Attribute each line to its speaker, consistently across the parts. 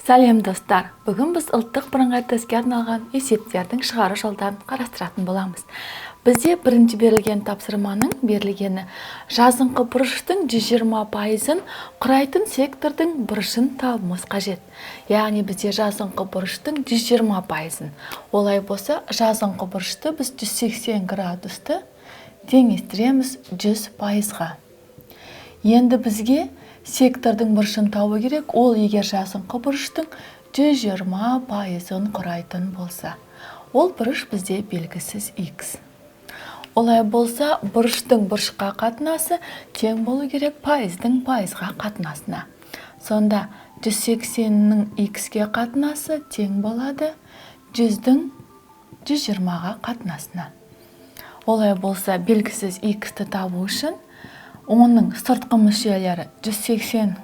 Speaker 1: Сәлем достар! Бүгін біз ұлттық бірыңғай тестке арналған есептердің шығару жолдарын қарастыратын боламыз. Бізде бірінші берілген тапсырманың берілгені жазыңқы бұрыштың 120%-ын құрайтын сектордың бұрышын табуымыз қажет. Яғни бізде жазыңқы бұрыштың 120%-ын. Олай болса, жазыңқы бұрышты біз 180 градусты теңестіреміз 100%-ға. Енді бізге сектордың бұрышын табу керек, ол егер жазыңқы бұрыштың 120%-ын құрайтын болса. Ол бұрыш бізде белгісіз x. Олай болса, бұрыштың бұрышқа қатынасы тең болу керек пайыздың пайызға қатынасына. Сонда 180-нің x-ке қатынасы тең болады 100-дің 120-ға қатынасына. Олай болса, белгісіз x-ті табу үшін оның сыртқы мүшелері 180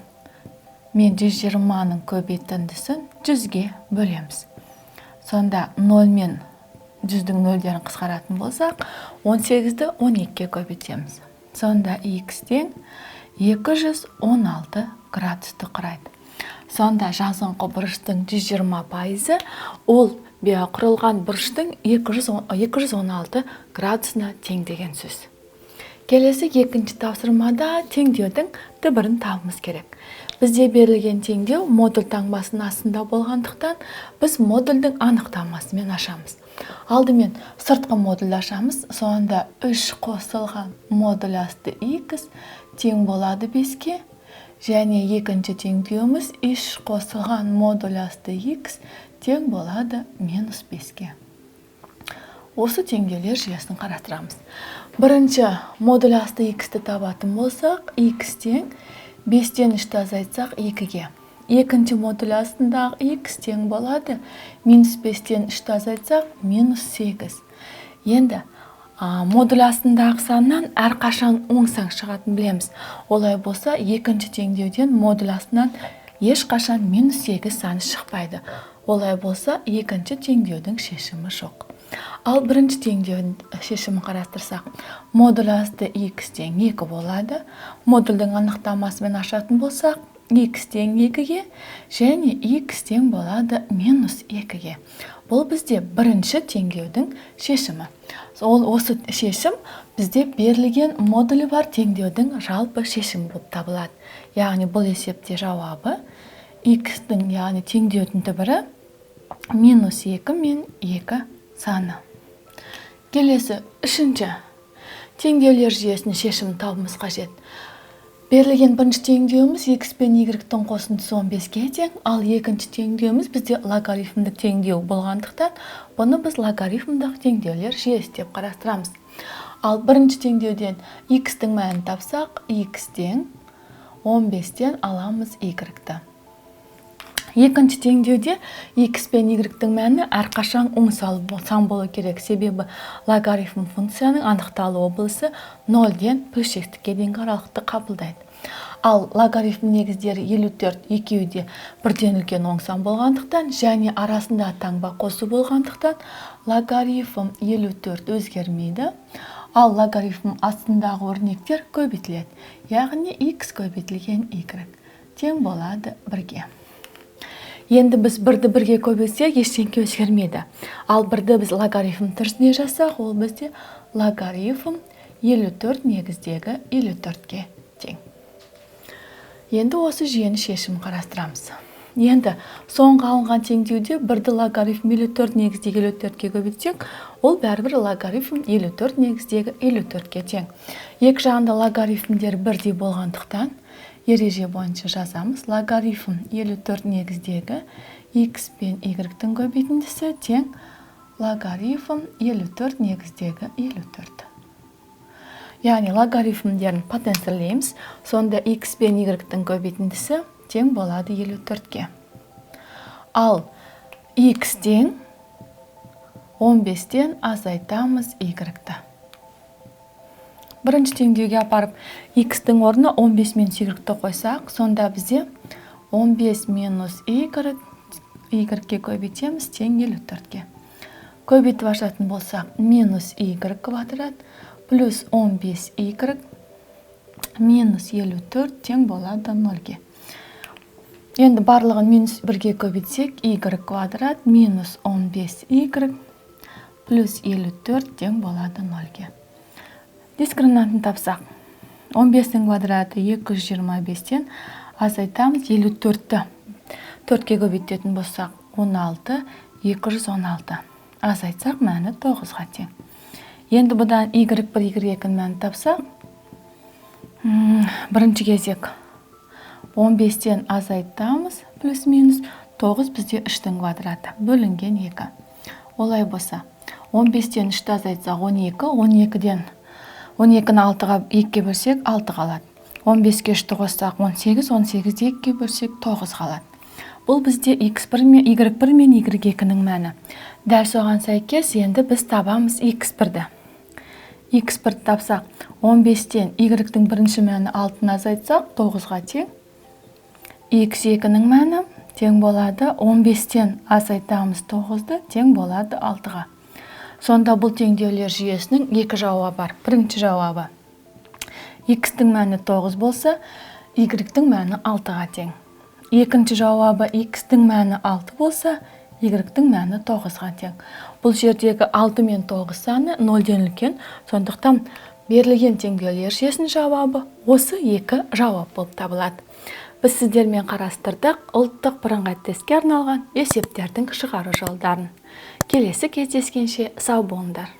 Speaker 1: мен 120-ның көбейтіндісін 100-ге бөлеміз. Сонда 0 мен 100-дің нөлдерін қысқаратын болсақ, 18-ді 12-ге көбейтеміз. Сонда x тең 216 градусты құрайды. Сонда жазыңқы бұрыштың 120%, ол құрылған бұрыштың 216 градусына тең деген сөз. Келесі екінші тапсырмада теңдеудің түбірін табуымыз керек. Бізде берілген теңдеу модуль таңбасының астында болғандықтан, біз модульдің анықтамасымен ашамыз. Алдымен сыртқы модуль ашамыз, сонда 3 қосылған модуль асты x тең болады 5-ке, және екінші теңдеуіміз 3 қосылған модуль асты x тең болады -5-ке. Осы теңдеулер жүйесін қарастырамыз. Бірінші модуль асты x-ті табатын болсақ, x тең 5-тен 3-ті азайтсақ 2-ге. Екінші модуль астындағы x тең болады -5-тен 3-ті азайтсақ -8. Енді модуль астындағы саннан әрқашан оң сан шығатын білеміз. Олай болса, екінші теңдеуден модуль астынан ешқашан -8 саны шықпайды. Олай болса, екінші теңдеудің шешімі жоқ. Ал бірінші теңдеудің шешімін қарастырсақ, модуль асты x тең 2 болады. Модульдің анықтамасымен ашатын болсақ, x тең 2-ге және x тең болады -2-ге. Бұл бізде бірінші теңдеудің шешімі. Осы шешім бізде берілген модулі бар теңдеудің жалпы шешімі болып табылады. Яғни бұл есепте жауабы x-дің, яғни теңдеудің түбірі -2 мен 2 саны. Келесі үшінші теңдеулер жүйесінің шешімін табуымыз қажет. Берілген бірінші теңдеуіміз x пен y-тің қосындысы 15-ге тең, ал екінші теңдеуіміз бізде логарифмдік теңдеу болғандықтан, бұны біз логарифмдік теңдеулер жүйесі деп қарастырамыз. Ал бірінші теңдеуден x-тің мәнін тапсақ, x тең 15-тен аламыз y-ті. Екінші теңдеуде x пен y-тің мәні әрқашан оң сан болу керек, себебі логарифм функцияның анықталу облысы 0-ден +ке дейінгі аралықты қабылдайды. Ал логарифм негіздері 54 екеуі де бірден үлкен оң сан болғандықтан және арасында таңба қосу болғандықтан логарифм 54 өзгермейді. Ал логарифм астындағы өрнектер көбейтіледі. Яғни x көбейтілген y тең болады 1-ге. Енді біз 1-ді 1-ге көбейтсек, ештеңе өзгермейді. Ал 1-ді біз логарифм түрінде жасақ, ол бізде логарифм 54 негіздегі 54-ге тең. Енді осы жүйені шешімін қарастырамыз. Енді соңғы алынған теңдеуде 1-ді логарифм 54 негіздегі 54-ге көбейтсек, ол бәрібір логарифм 54 негіздегі 54-ге тең. Екі жағында логарифмдер бірдей болғандықтан, ереже бойынша жазамыз. Логарифм 54 негіздегі x пен y-тің көбейтіндісі тең логарифм 54 негіздегі 54. Яғни логарифмдерін потенцирлейміз. Сонда x пен y-тің көбейтіндісі тең болады 54-ке. Ал x тең 15-тен азайтамыз y-ті. Бірінші теңдеуге апарып x-тің орнына 15 минус y-ті қойсақ, сонда бізде 15 минус y-ке көбейтеміз тең 54-ке. Көбейтіп ашатын болсақ, минус y квадрат плюс 15y минус 54 тең болады 0-ге. Енді барлығын минус 1-ге көбейтсек, y квадрат минус 15y плюс 54 тең болады 0-ге. Дискриминантын тапсақ. 15-тің квадраты 225-тен азайтамыз 54-ті. 4-ке көбейтетін болсақ 16, 216. Азайтсақ мәні 9-ға тең. Енді бұдан y1, y2 мәні тапсақ, бірінші кезек 15-тен азайтамыз плюс-минус 9 бізде 3-тің квадраты. Бөлінген 2. Олай болса, 15-тен 3-ті азайтсақ 12, 12-ден 12-ні 6-ға 2-ге бөлсек 6 қалады. 15-ке 3-ті қоссақ 18, 18-ді 2-ге бөлсек 9 қалады. Бұл бізде y1 мен y2-ның мәні. Дәл соған сәйкес енді біз табамыз x1-ді. x1 тапсақ 15-тен y-дің бірінші мәні 6-ны азайтсақ 9-ға тең. x2-ның мәні тең болады 15-тен азайтамыз 9-ды тең болады 6-ға. Сонда бұл теңдеулер жүйесінің екі жауабы бар. Бірінші жауабы x-тің мәні 9 болса, y-дің мәні 6-ға тең. Екінші жауабы x-тің мәні 6 болса, y-дің мәні 9-ға тең. Бұл жердегі 6 мен 9 саны 0-ден үлкен, сондықтан берілген теңдеулер жүйесінің жауабы осы екі жауап болып табылады. Біз сіздермен қарастырдық ұлттық бірыңғай тестке арналған есептердің шығару жолдарын. Келесі кездескенше сау болыңдар.